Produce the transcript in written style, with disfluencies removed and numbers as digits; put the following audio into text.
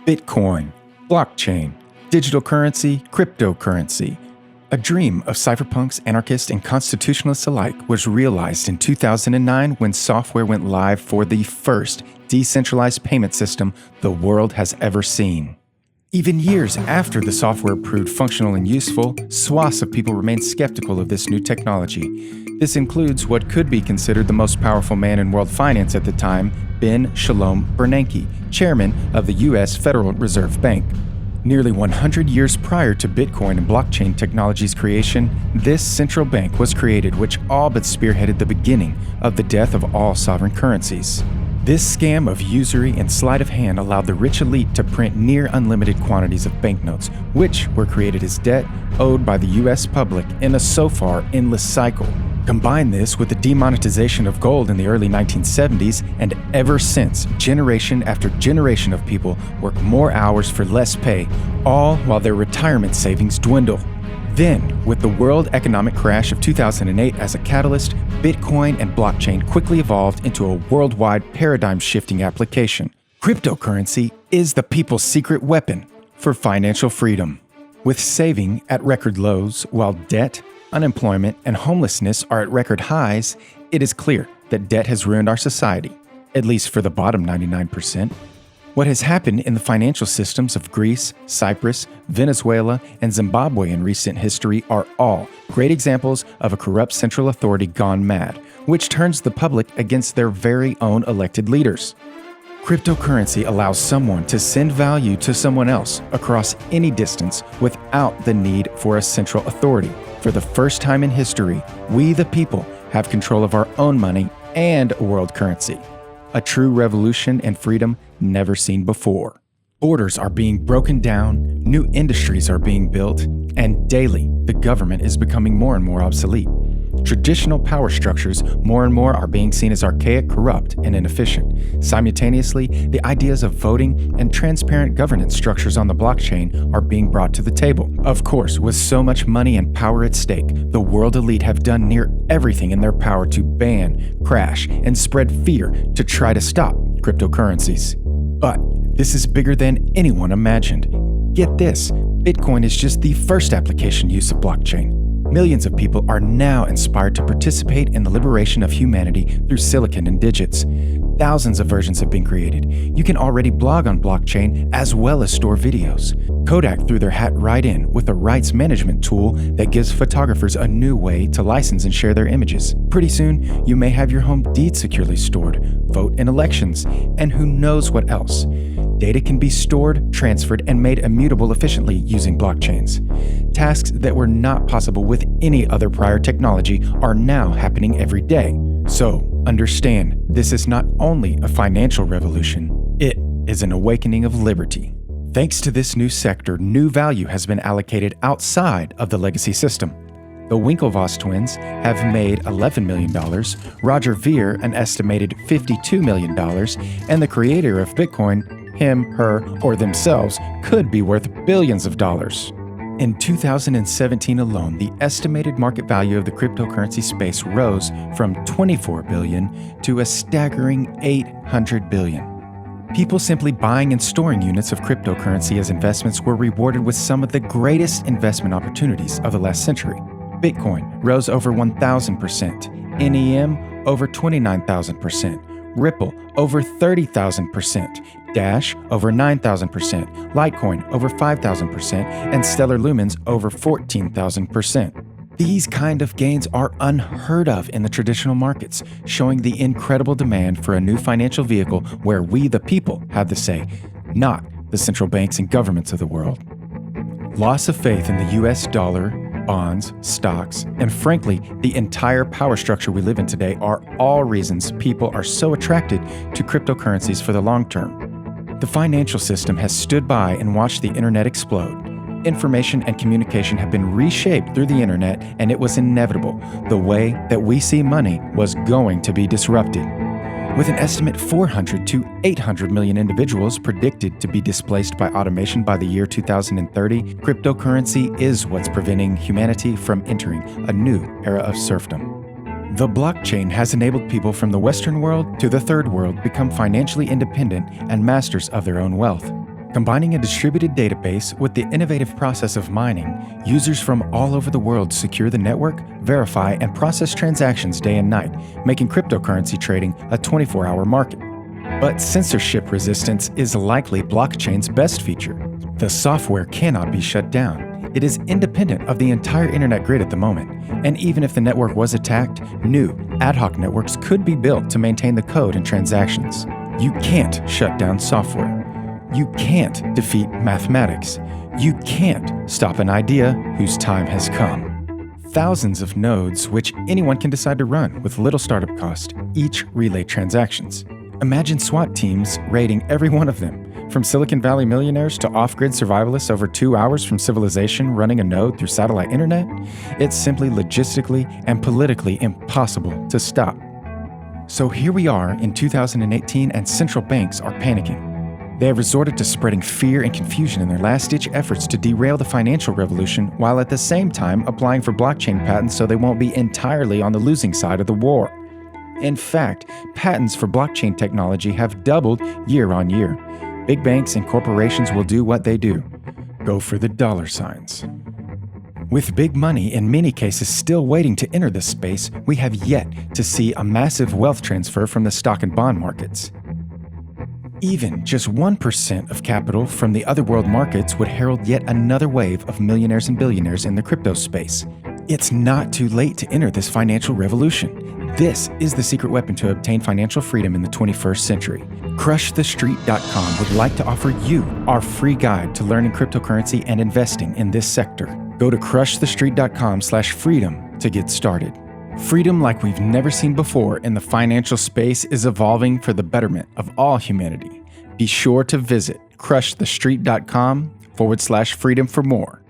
Bitcoin, blockchain, digital currency, cryptocurrency. A dream of cypherpunks, anarchists, and constitutionalists alike was realized in 2009 when software went live for the first decentralized payment system the world has ever seen. Even years after the software proved functional and useful, swaths of people remained skeptical of this new technology. This includes what could be considered the most powerful man in world finance at the time, Ben Shalom Bernanke, chairman of the U.S. Federal Reserve Bank. Nearly 100 years prior to Bitcoin and blockchain technology's creation, this central bank was created, which all but spearheaded the beginning of the death of all sovereign currencies. This scam of usury and sleight of hand allowed the rich elite to print near unlimited quantities of banknotes, which were created as debt owed by the U.S. public in a so far endless cycle. Combine this with the demonetization of gold in the early 1970s, and ever since, generation after generation of people work more hours for less pay, all while their retirement savings dwindle. Then, with the world economic crash of 2008 as a catalyst, Bitcoin and blockchain quickly evolved into a worldwide paradigm-shifting application. Cryptocurrency is the people's secret weapon for financial freedom. With saving at record lows while debt, unemployment, and homelessness are at record highs, it is clear that debt has ruined our society, at least for the bottom 99%. What has happened in the financial systems of Greece, Cyprus, Venezuela, and Zimbabwe in recent history are all great examples of a corrupt central authority gone mad, which turns the public against their very own elected leaders. Cryptocurrency allows someone to send value to someone else across any distance without the need for a central authority. For the first time in history, we the people have control of our own money and world currency. A true revolution and freedom never seen before. Borders are being broken down, new industries are being built, and daily the government is becoming more and more obsolete. Traditional power structures more and more are being seen as archaic, corrupt, and inefficient. Simultaneously, the ideas of voting and transparent governance structures on the blockchain are being brought to the table. Of course, with so much money and power at stake, the world elite have done near everything in their power to ban, crash, and spread fear to try to stop cryptocurrencies. But this is bigger than anyone imagined. Get this, Bitcoin is just the first application use of blockchain. Millions of people are now inspired to participate in the liberation of humanity through silicon and digits. Thousands of versions have been created. You can already blog on blockchain as well as store videos. Kodak threw their hat right in with a rights management tool that gives photographers a new way to license and share their images. Pretty soon, you may have your home deed securely stored, vote in elections, and who knows what else. Data can be stored, transferred, and made immutable efficiently using blockchains. Tasks that were not possible with any other prior technology are now happening every day. So, understand, this is not only a financial revolution, it is an awakening of liberty. Thanks to this new sector, new value has been allocated outside of the legacy system. The Winklevoss twins have made $11 million, Roger Ver an estimated $52 million, and the creator of Bitcoin, him, her, or themselves, could be worth billions of dollars. In 2017 alone, the estimated market value of the cryptocurrency space rose from $24 billion to a staggering $800 billion. People simply buying and storing units of cryptocurrency as investments were rewarded with some of the greatest investment opportunities of the last century. Bitcoin rose over 1,000%, NEM over 29,000%, Ripple over 30,000%, Dash over 9,000%, Litecoin over 5,000%, and Stellar Lumens over 14,000%. These kind of gains are unheard of in the traditional markets, showing the incredible demand for a new financial vehicle where we the people have the say, not the central banks and governments of the world. Loss of faith in the US dollar, bonds, stocks, and frankly, the entire power structure we live in today are all reasons people are so attracted to cryptocurrencies for the long term. The financial system has stood by and watched the internet explode. Information and communication have been reshaped through the internet, and it was inevitable. The way that we see money was going to be disrupted. With an estimate 400 to 800 million individuals predicted to be displaced by automation by the year 2030, cryptocurrency is what's preventing humanity from entering a new era of serfdom. The blockchain has enabled people from the Western world to the Third World become financially independent and masters of their own wealth. Combining a distributed database with the innovative process of mining, users from all over the world secure the network, verify, and process transactions day and night, making cryptocurrency trading a 24-hour market. But censorship resistance is likely blockchain's best feature. The software cannot be shut down. It is independent of the entire internet grid at the moment, and even if the network was attacked, new, ad hoc networks could be built to maintain the code and transactions. You can't shut down software. You can't defeat mathematics. You can't stop an idea whose time has come. Thousands of nodes which anyone can decide to run with little startup cost, each relay transactions. Imagine SWAT teams raiding every one of them, from Silicon Valley millionaires to off-grid survivalists over 2 hours from civilization running a node through satellite internet. It's simply logistically and politically impossible to stop. So here we are in 2018 and central banks are panicking. They have resorted to spreading fear and confusion in their last-ditch efforts to derail the financial revolution, while at the same time applying for blockchain patents so they won't be entirely on the losing side of the war. In fact, patents for blockchain technology have doubled year on year. Big banks and corporations will do what they do: go for the dollar signs. With big money in many cases still waiting to enter this space, we have yet to see a massive wealth transfer from the stock and bond markets. Even just 1% of capital from the other world markets would herald yet another wave of millionaires and billionaires in the crypto space. It's not too late to enter this financial revolution. This is the secret weapon to obtain financial freedom in the 21st century. CrushTheStreet.com would like to offer you our free guide to learning cryptocurrency and investing in this sector. Go to CrushTheStreet.com/freedom to get started. Freedom like we've never seen before in the financial space is evolving for the betterment of all humanity. Be sure to visit CrushTheStreet.com/freedom for more.